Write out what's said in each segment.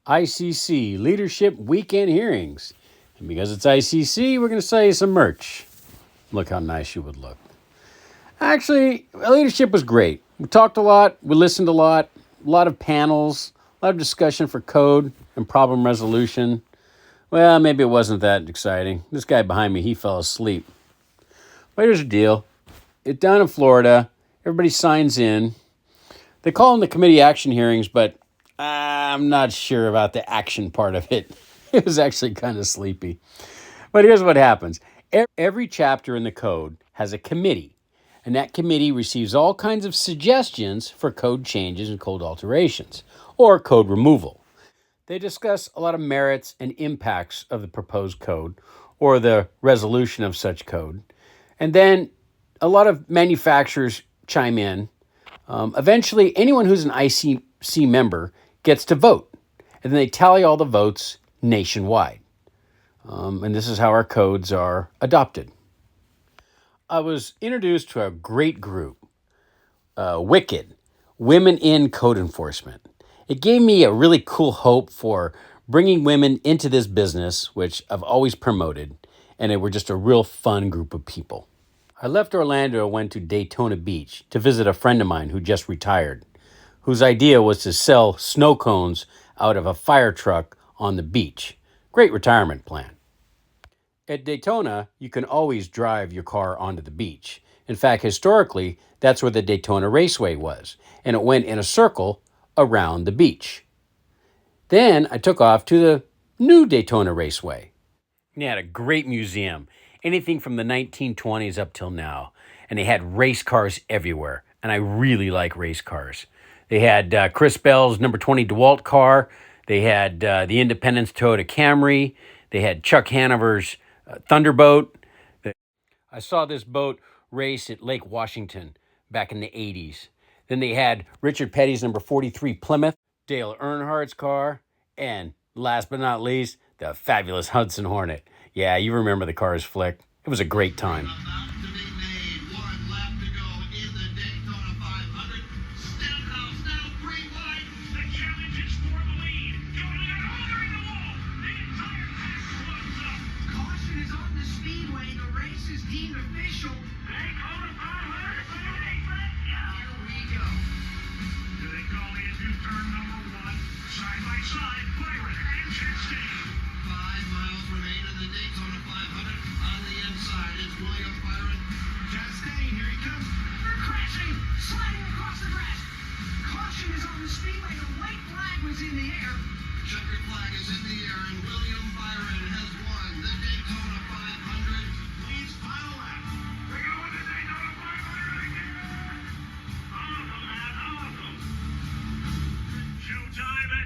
ICC Leadership Weekend Hearings. And because it's ICC, we're going to sell you some merch. Look how nice you would look. Actually, leadership was great. We talked a lot, we listened a lot of panels, a lot of discussion for code and problem resolution. Well, maybe it wasn't that exciting. This guy behind me, he fell asleep. But here's the deal. It's down in Florida. Everybody signs in. They call them the committee action hearings, but I'm not sure about the action part of it. It was actually kind of sleepy. But here's what happens. Every chapter in the code has a committee, and that committee receives all kinds of suggestions for code changes and code alterations, or code removal. They discuss a lot of merits and impacts of the proposed code, or the resolution of such code. And then a lot of manufacturers chime in. Eventually, anyone who's an ICC member gets to vote, and then they tally all the votes nationwide. And this is how our codes are adopted. I was introduced to a great group, Wicked, Women in Code Enforcement. It gave me a really cool hope for bringing women into this business, which I've always promoted, and they were just a real fun group of people. I left Orlando and went to Daytona Beach to visit a friend of mine who just retired, whose idea was to sell snow cones out of a fire truck on the beach. Great retirement plan. At Daytona, you can always drive your car onto the beach. In fact, historically, that's where the Daytona Raceway was, and it went in a circle around the beach. Then I took off to the new Daytona Raceway. They had a great museum, anything from the 1920s up till now, and they had race cars everywhere, and I really like race cars. They had Chris Bell's number 20 DeWalt car. They had the Independence Toyota Camry. They had Chuck Hanover's Thunderboat. I saw this boat race at Lake Washington back in the 80s. Then they had Richard Petty's number 43 Plymouth, Dale Earnhardt's car, and last but not least, the fabulous Hudson Hornet. Yeah, you remember the cars, Flick. It was a great time.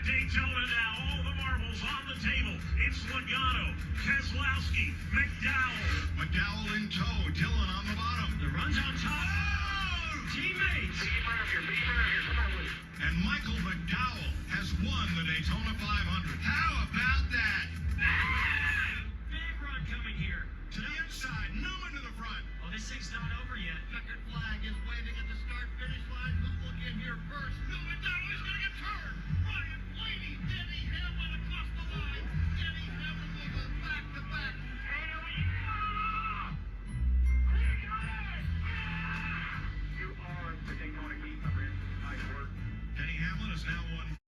Daytona now, all the marbles on the table. It's Logano, Keselowski, McDowell in tow.